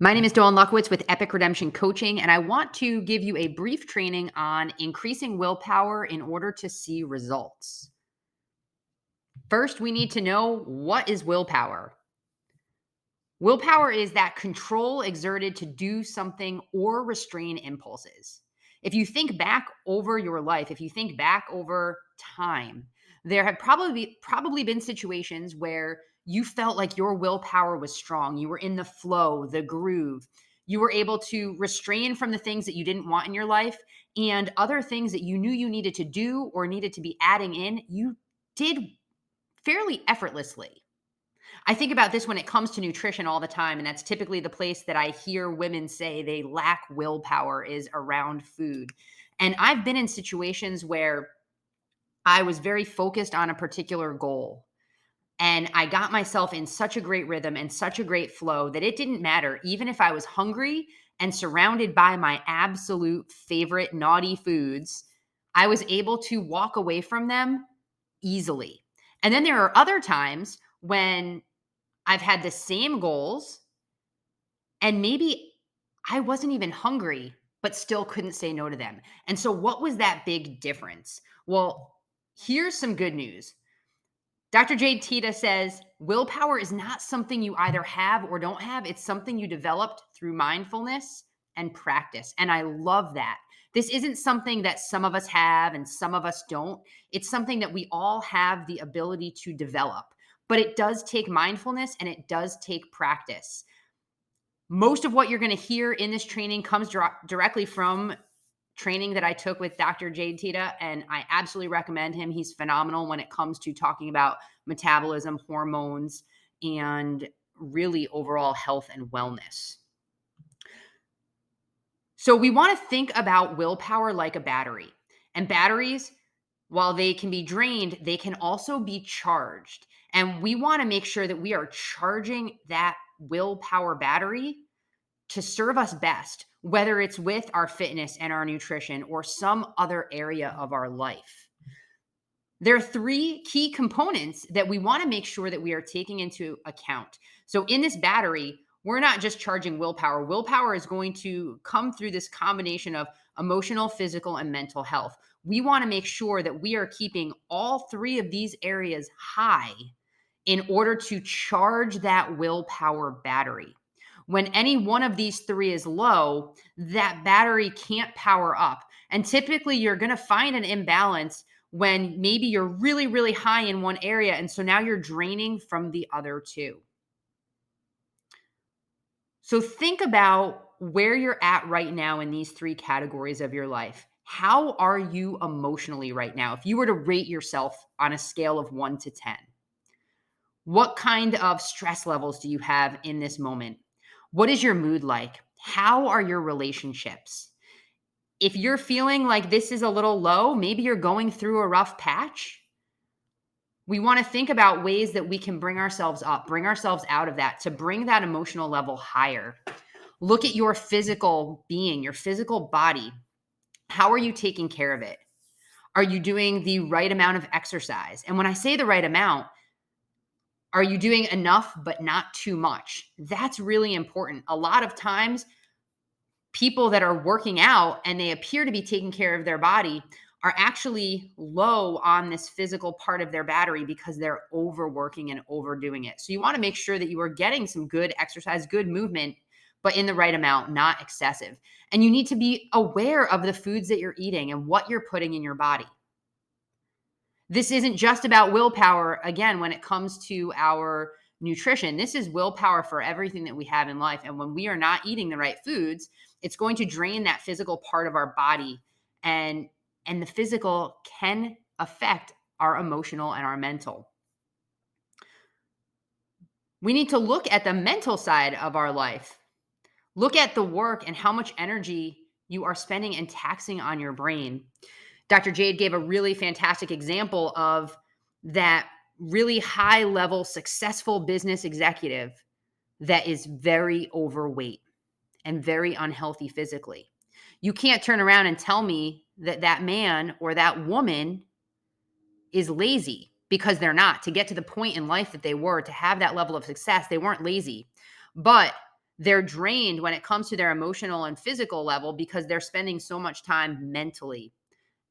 My name is Dawn Luckowitz with Epic Redemption Coaching, and I want to give you a brief training on increasing willpower in order to see results. First, we need to know, what is willpower? Willpower is that control exerted to do something or restrain impulses. If you think back over your life, if you think back over time, there have probably been situations where you felt like your willpower was strong. You were in the flow, the groove. You were able to restrain from the things that you didn't want in your life, and other things that you knew you needed to do or needed to be adding in, you did fairly effortlessly. I think about this when it comes to nutrition all the time, and that's typically the place that I hear women say they lack willpower is around food. And I've been in situations where I was very focused on a particular goal, and I got myself in such a great rhythm and such a great flow that it didn't matter. Even if I was hungry and surrounded by my absolute favorite naughty foods, I was able to walk away from them easily. And then there are other times when I've had the same goals, and maybe I wasn't even hungry, but still couldn't say no to them. And so, what was that big difference? Well, here's some good news. Dr. Jade Teta says willpower is not something you either have or don't have. It's something you developed through mindfulness and practice. And I love that. This isn't something that some of us have and some of us don't. It's something that we all have the ability to develop. But it does take mindfulness and it does take practice. Most of what you're going to hear in this training comes directly from training that I took with Dr. Jade Teta, and I absolutely recommend him. He's phenomenal when it comes to talking about metabolism, hormones, and really overall health and wellness. So we want to think about willpower like a battery. And batteries, while they can be drained, they can also be charged. And we want to make sure that we are charging that willpower battery to serve us best, whether it's with our fitness and our nutrition or some other area of our life. There are three key components that we want to make sure that we are taking into account. So in this battery, we're not just charging willpower. Willpower is going to come through this combination of emotional, physical, and mental health. We want to make sure that we are keeping all three of these areas high in order to charge that willpower battery. When any one of these three is low, that battery can't power up. And typically, you're going to find an imbalance when maybe you're really, really high in one area. And so now you're draining from the other two. So think about where you're at right now in these three categories of your life. How are you emotionally right now? If you were to rate yourself on a scale of 1 to 10, what kind of stress levels do you have in this moment? What is your mood like? How are your relationships? If you're feeling like this is a little low, maybe you're going through a rough patch. We want to think about ways that we can bring ourselves up, bring ourselves out of that to bring that emotional level higher. Look at your physical being, your physical body. How are you taking care of it? Are you doing the right amount of exercise? And when I say the right amount, are you doing enough but not too much? That's really important. A lot of times, people that are working out and they appear to be taking care of their body are actually low on this physical part of their battery because they're overworking and overdoing it. So you want to make sure that you are getting some good exercise, good movement, but in the right amount, not excessive. And you need to be aware of the foods that you're eating and what you're putting in your body. This isn't just about willpower, again, when it comes to our nutrition. This is willpower for everything that we have in life. And when we are not eating the right foods, it's going to drain that physical part of our body. And the physical can affect our emotional and our mental. We need to look at the mental side of our life. Look at the work and how much energy you are spending and taxing on your brain. Dr. Jade gave a really fantastic example of that really high level successful business executive that is very overweight and very unhealthy physically. You can't turn around and tell me that that man or that woman is lazy, because they're not. To get to the point in life that they were, to have that level of success, they weren't lazy. But They're drained when it comes to their emotional and physical level because they're spending so much time mentally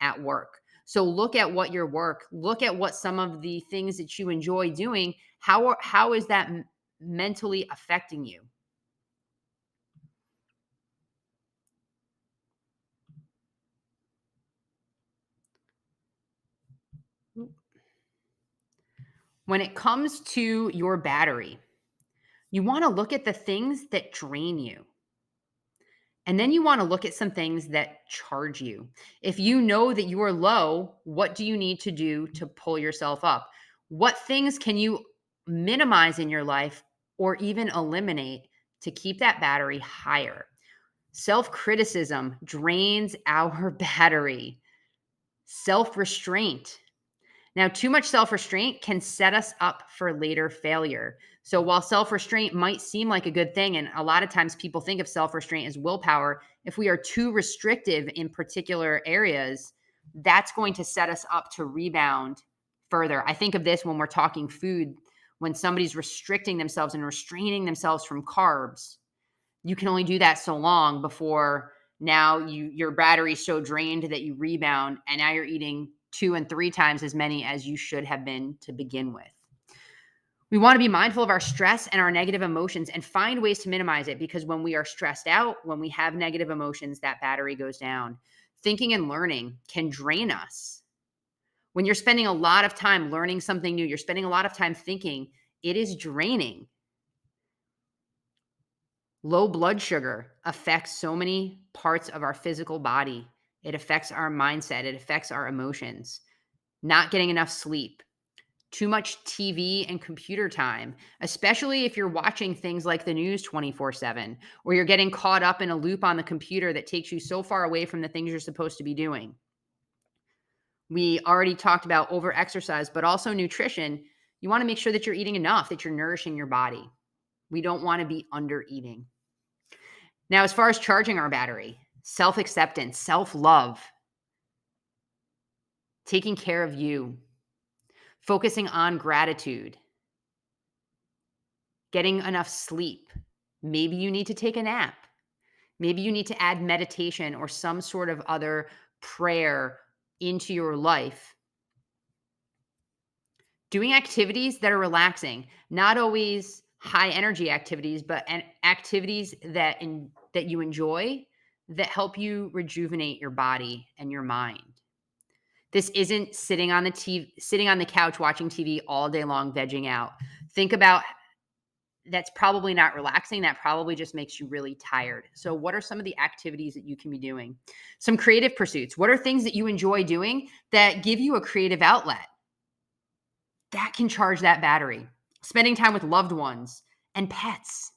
at work. So look at what your work, look at what some of the things that you enjoy doing, how is that mentally affecting you? When it comes to your battery, you want to look at the things that drain you. And then you want to look at some things that charge you. If you know that you are low, what do you need to do to pull yourself up? What things can you minimize in your life or even eliminate to keep that battery higher? Self criticism drains our battery. Self restraint. Now, too much self restraint can set us up for later failure. So, while self restraint might seem like a good thing, and a lot of times people think of self restraint as willpower, if we are too restrictive in particular areas, that's going to set us up to rebound further. I think of this when we're talking food, when somebody's restricting themselves and restraining themselves from carbs. You can only do that so long before now your battery's so drained that you rebound, and now you're eating 2 and 3 times as many as you should have been to begin with. We want to be mindful of our stress and our negative emotions and find ways to minimize it, because when we are stressed out, when we have negative emotions, that battery goes down. Thinking and learning can drain us. When you're spending a lot of time learning something new, you're spending a lot of time thinking, it is draining. Low blood sugar affects so many parts of our physical body. It affects our mindset. It affects our emotions. Not getting enough sleep, too much TV and computer time, especially if you're watching things like the news 24/7, or you're getting caught up in a loop on the computer that takes you so far away from the things you're supposed to be doing. We already talked about over exercise, but also nutrition. You want to make sure that you're eating enough, that you're nourishing your body. We don't want to be under eating. Now, as far as charging our battery, self acceptance, self love, taking care of you, focusing on gratitude, getting enough sleep. Maybe you need to take a nap. Maybe you need to add meditation or some sort of other prayer into your life. Doing activities that are relaxing, not always high energy activities, but activities that you enjoy, that help you rejuvenate your body and your mind. This isn't sitting on the couch watching TV all day long, vegging out. Think about, that's probably not relaxing. That probably just makes you really tired. So what are some of the activities that you can be doing? Some creative pursuits. What are things that you enjoy doing that give you a creative outlet? That can charge that battery. Spending time with loved ones and pets.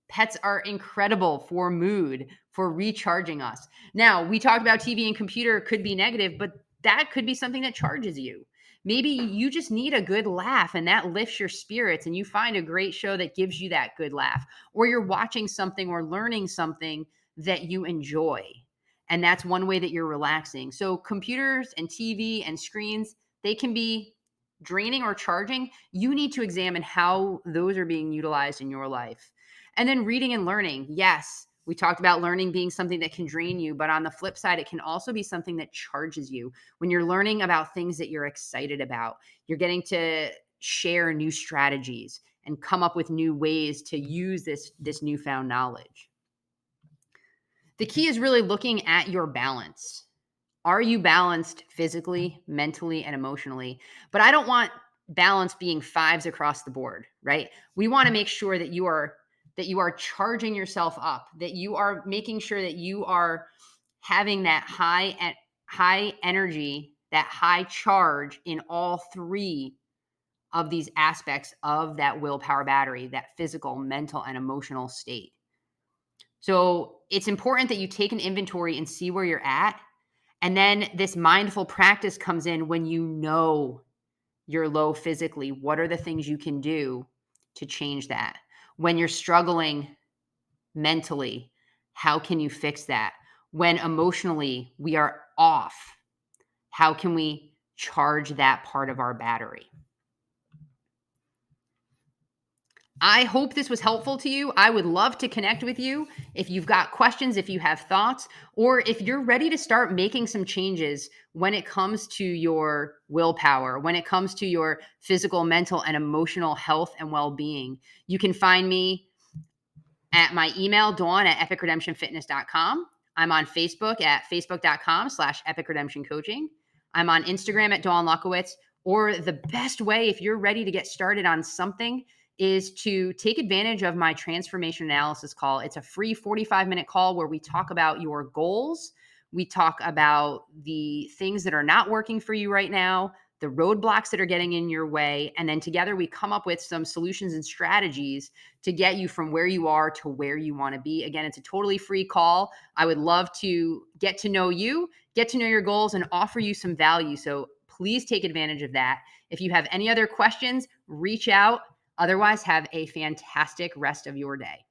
Pets are incredible for mood, for recharging us. Now, we talked about TV and computer could be negative, but that could be something that charges you. Maybe you just need a good laugh and that lifts your spirits, and you find a great show that gives you that good laugh. Or you're watching something or learning something that you enjoy. And that's one way that you're relaxing. So computers and TV and screens, they can be draining or charging. You need to examine how those are being utilized in your life. And then reading and learning. Yes, we talked about learning being something that can drain you, but on the flip side, it can also be something that charges you. When you're learning about things that you're excited about, you're getting to share new strategies and come up with new ways to use this newfound knowledge. The key is really looking at your balance. Are you balanced physically, mentally, and emotionally? But I don't want balance being fives across the board, right? We want to make sure that you are charging yourself up, that you are making sure that you are having that high energy, that high charge in all three of these aspects of that willpower battery, that physical, mental, and emotional state. So it's important that you take an inventory and see where you're at. And then this mindful practice comes in when you know you're low physically. What are the things you can do to change that? When you're struggling mentally, how can you fix that? When emotionally we are off, how can we charge that part of our battery? I hope this was helpful to you. I would love to connect with you if you've got questions, if you have thoughts, or if you're ready to start making some changes when it comes to your willpower, when it comes to your physical, mental, and emotional health and well being. You can find me at my email, Dawn at epicredemptionfitness.com. I'm on Facebook at facebook.com/epicredemptioncoaching. I'm on Instagram at Dawn Luckowitz. Or the best way, if you're ready to get started on something, is to take advantage of my transformation analysis call. It's a free 45-minute call where we talk about your goals. We talk about the things that are not working for you right now, the roadblocks that are getting in your way. And then together we come up with some solutions and strategies to get you from where you are to where you want to be. Again, it's a totally free call. I would love to get to know you, get to know your goals, and offer you some value. So please take advantage of that. If you have any other questions, reach out. Otherwise, have a fantastic rest of your day.